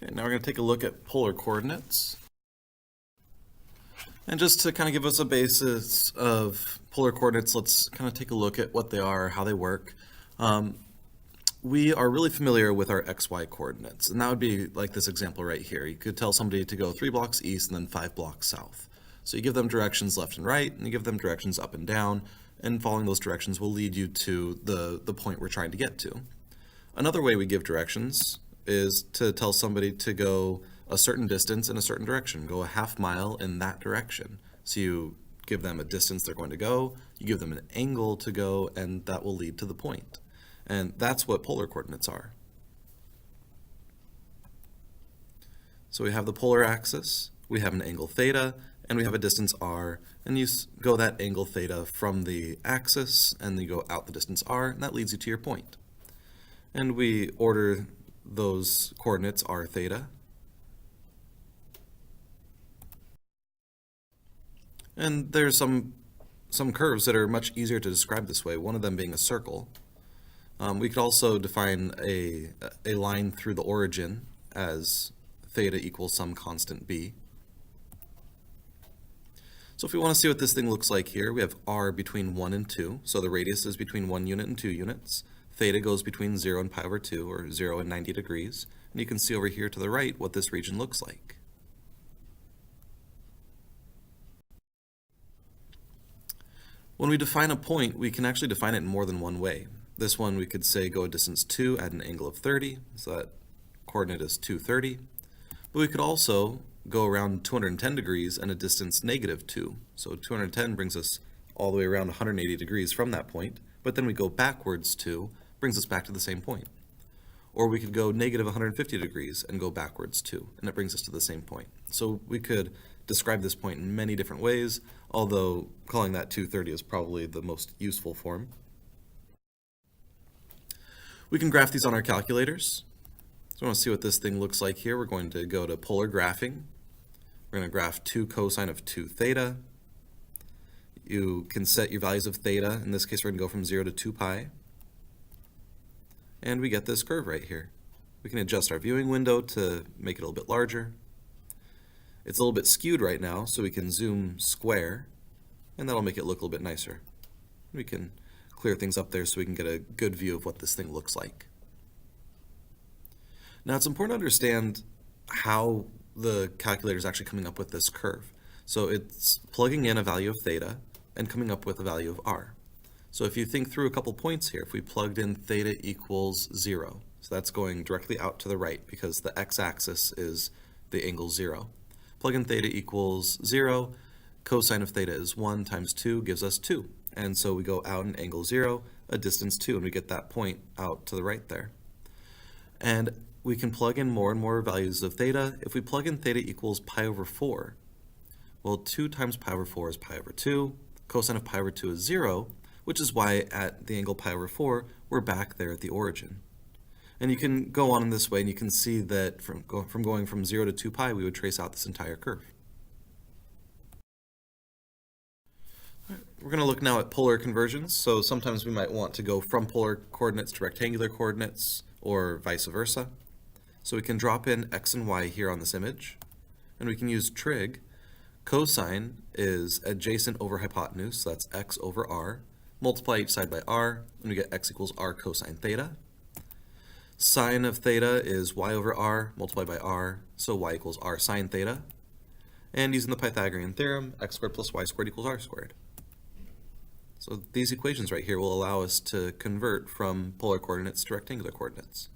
Okay, now we're going to take a look at polar coordinates. And just to kind of give us a basis of polar coordinates, let's kind of take a look at what they are, how they work. We are really familiar with our XY coordinates, and that would be like this example right here. You could tell somebody to go 3 blocks east and then 5 blocks south. So you give them directions left and right, and you give them directions up and down, and following those directions will lead you to the point we're trying to get to. Another way we give directions is to tell somebody to go a certain distance in a certain direction, go a half mile in that direction. So you give them a distance they're going to go, you give them an angle to go, and that will lead to the point. And that's what polar coordinates are. So we have the polar axis, we have an angle theta, and we have a distance r, and you go that angle theta from the axis, and then you go out the distance r, and that leads you to your point. And we order those coordinates r theta. And there's some curves that are much easier to describe this way, one of them being a circle. We could also define a line through the origin as theta equals some constant b. So if we want to see what this thing looks like here, we have r between 1 and 2, so the radius is between 1 unit and 2 units. Theta goes between 0 and pi over 2, or 0 and 90 degrees. And you can see over here to the right what this region looks like. When we define a point, we can actually define it in more than one way. This one we could say go a distance 2 at an angle of 30, so that coordinate is 230. But we could also go around 210 degrees and a distance negative 2. So 210 brings us all the way around 180 degrees from that point, but then we go backwards 2, brings us back to the same point. Or we could go negative 150 degrees and go backwards 2, and it brings us to the same point. So we could describe this point in many different ways, although calling that 230 is probably the most useful form. We can graph these on our calculators. So we want to see what this thing looks like here. We're going to go to polar graphing. We're going to graph 2 cosine of 2 theta. You can set your values of theta. In this case, we're going to go from 0 to 2 pi. And we get this curve right here. We can adjust our viewing window to make it a little bit larger. It's a little bit skewed right now, so we can zoom square, and that'll make it look a little bit nicer. We can clear things up there so we can get a good view of what this thing looks like. Now it's important to understand how the calculator is actually coming up with this curve. So it's plugging in a value of theta and coming up with a value of r. So if you think through a couple points here, if we plugged in theta equals 0, so that's going directly out to the right because the x-axis is the angle 0. Plug in theta equals 0, cosine of theta is 1 times 2 gives us 2. And so we go out an angle 0, a distance 2, and we get that point out to the right there. And we can plug in more and more values of theta. If we plug in theta equals pi over 4, well, 2 times pi over 4 is pi over 2. Cosine of pi over 2 is 0, which is why at the angle pi over 4, we're back there at the origin. And you can go on in this way, and you can see that from going from 0 to 2 pi, we would trace out this entire curve. We're going to look now at polar conversions. So sometimes we might want to go from polar coordinates to rectangular coordinates, or vice versa. So we can drop in x and y here on this image, and we can use trig. Cosine is adjacent over hypotenuse, so that's x over r. Multiply each side by r, and we get x equals r cosine theta. Sine of theta is y over r, multiplied by r, so y equals r sine theta. And using the Pythagorean theorem, x squared plus y squared equals r squared. So these equations right here will allow us to convert from polar coordinates to rectangular coordinates.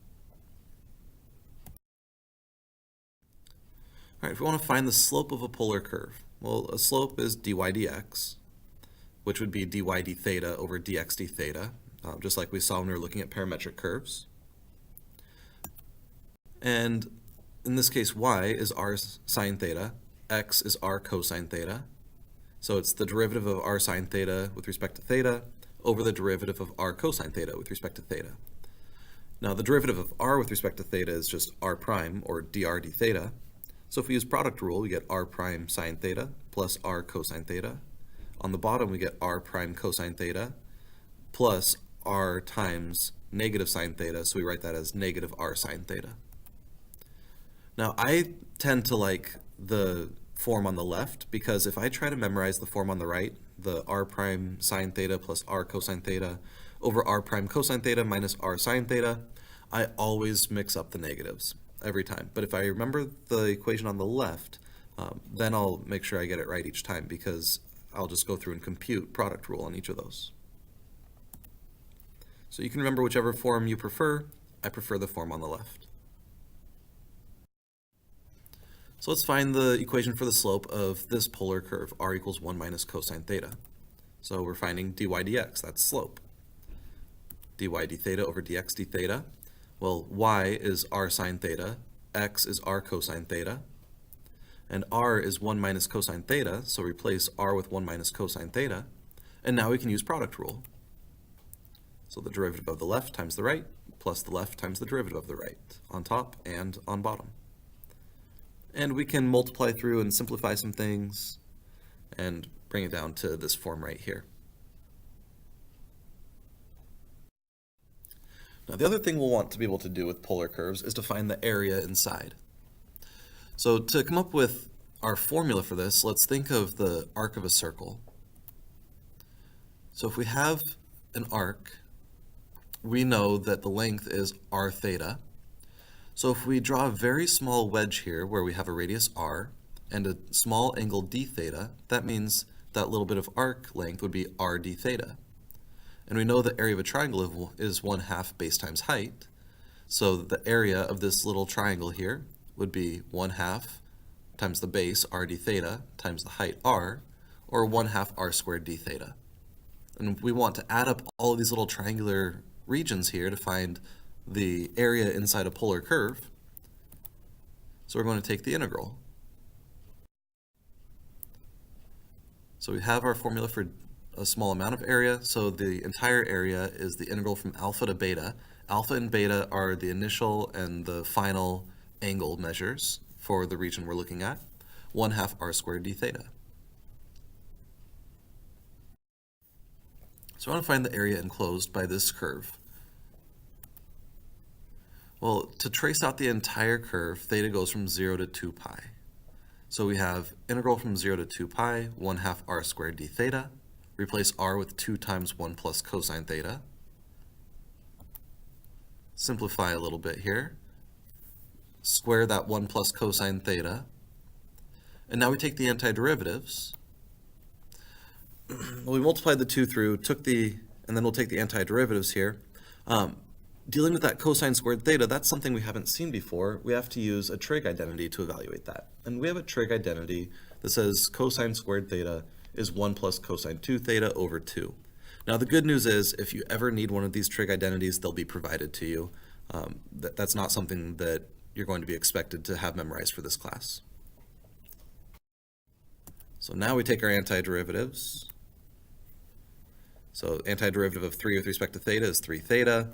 All right, if we want to find the slope of a polar curve, well, a slope is dy dx, which would be dy d theta over dx d theta, just like we saw when we were looking at parametric curves. And in this case, y is r sine theta, x is r cosine theta. So it's the derivative of r sine theta with respect to theta over the derivative of r cosine theta with respect to theta. Now the derivative of r with respect to theta is just r prime, or dr d theta. So if we use product rule, we get r prime sine theta plus r cosine theta. On the bottom, we get r prime cosine theta plus r times negative sine theta, so we write that as negative r sine theta. Now, I tend to like the form on the left because if I try to memorize the form on the right, the r prime sine theta plus r cosine theta over r prime cosine theta minus r sine theta, I always mix up the negatives every time. But if I remember the equation on the left, then I'll make sure I get it right each time because I'll just go through and compute product rule on each of those. So you can remember whichever form you prefer. I prefer the form on the left. So let's find the equation for the slope of this polar curve, r equals 1 minus cosine theta. So we're finding dy dx, that's slope. dy d theta over dx d theta. Well, y is r sine theta, x is r cosine theta, and r is 1 minus cosine theta, so replace r with 1 minus cosine theta, and now we can use product rule. So the derivative of the left times the right, plus the left times the derivative of the right, on top and on bottom. And we can multiply through and simplify some things and bring it down to this form right here. Now the other thing we'll want to be able to do with polar curves is to find the area inside. So to come up with our formula for this, let's think of the arc of a circle. So if we have an arc, we know that the length is r theta. So if we draw a very small wedge here where we have a radius r and a small angle d theta, that means that little bit of arc length would be r d theta. And we know the area of a triangle is 1/2 base times height. So the area of this little triangle here would be 1/2 times the base r d theta times the height r, or 1/2 r squared d theta. And we want to add up all of these little triangular regions here to find the area inside a polar curve. So we're going to take the integral. So we have our formula for a small amount of area, so the entire area is the integral from alpha to beta. Alpha and beta are the initial and the final angle measures for the region we're looking at, 1/2 r squared d theta. So I want to find the area enclosed by this curve. Well, to trace out the entire curve, theta goes from 0 to 2 pi. So we have integral from 0 to 2 pi, 1/2 r squared d theta. Replace r with 2 times 1 plus cosine theta. Simplify a little bit here. Square that 1 plus cosine theta. And now we take the antiderivatives. Well, we multiplied the 2 through, and then we'll take the antiderivatives here. Dealing with that cosine squared theta, that's something we haven't seen before. We have to use a trig identity to evaluate that. And we have a trig identity that says cosine squared theta is 1 plus cosine 2 theta over 2. Now the good news is if you ever need one of these trig identities, they'll be provided to you. That's not something that you're going to be expected to have memorized for this class. So now we take our antiderivatives. So antiderivative of 3 with respect to theta is 3 theta.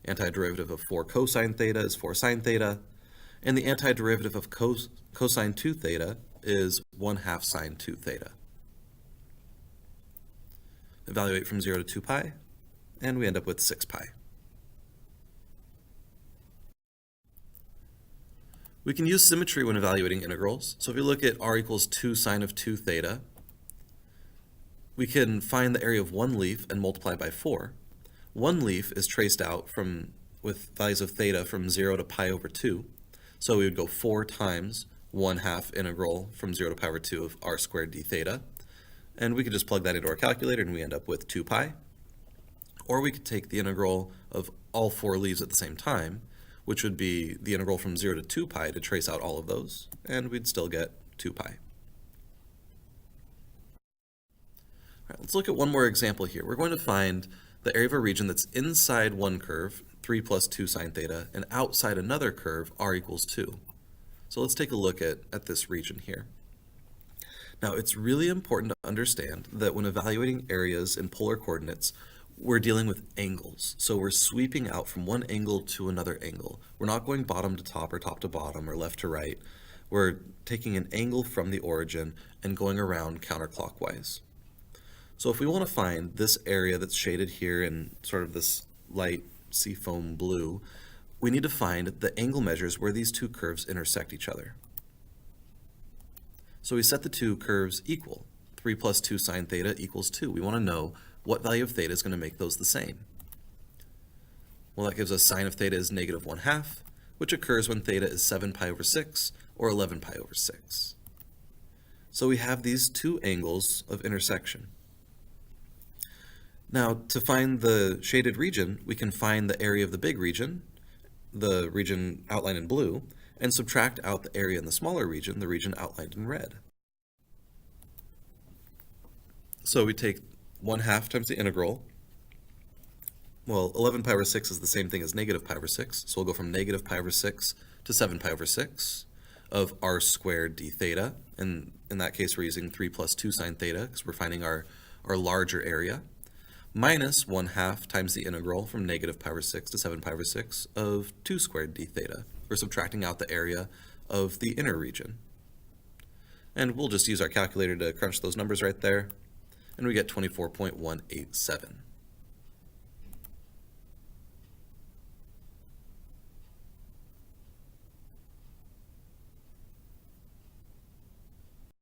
Antiderivative of 4 cosine theta is 4 sine theta. And the antiderivative of cosine 2 theta is 1/2 sine 2 theta. Evaluate from 0 to 2 pi, and we end up with 6 pi. We can use symmetry when evaluating integrals. So if we look at r equals 2 sine of 2 theta, we can find the area of one leaf and multiply by 4. One leaf is traced out with values of theta from 0 to pi over 2. So we would go 4 times 1/2 integral from 0 to pi over 2 of r squared d theta. And we could just plug that into our calculator and we end up with 2 pi. Or we could take the integral of all 4 leaves at the same time, which would be the integral from 0 to 2 pi to trace out all of those, and we'd still get 2 pi. All right, let's look at one more example here. We're going to find the area of a region that's inside one curve, 3 plus 2 sine theta, and outside another curve, r equals 2. So let's take a look at this region here. Now, it's really important to understand that when evaluating areas in polar coordinates, we're dealing with angles. So we're sweeping out from one angle to another angle. We're not going bottom to top or top to bottom or left to right. We're taking an angle from the origin and going around counterclockwise. So if we want to find this area that's shaded here in sort of this light seafoam blue, we need to find the angle measures where these two curves intersect each other. So we set the two curves equal. 3 plus 2 sine theta equals 2. We want to know what value of theta is going to make those the same. Well, that gives us sine of theta is negative 1/2, which occurs when theta is 7 pi over 6 or 11 pi over 6. So we have these two angles of intersection. Now, to find the shaded region, we can find the area of the big region, the region outlined in blue, and subtract out the area in the smaller region, the region outlined in red. So we take 1/2 times the integral. Well, 11 pi over 6 is the same thing as negative pi over 6, so we'll go from negative pi over 6 to 7 pi over 6 of r squared d theta, and in that case we're using 3 plus 2 sine theta because we're finding our larger area, minus 1/2 times the integral from negative pi over 6 to 7 pi over 6 of 2 squared d theta. We're subtracting out the area of the inner region. And we'll just use our calculator to crunch those numbers right there, and we get 24.187.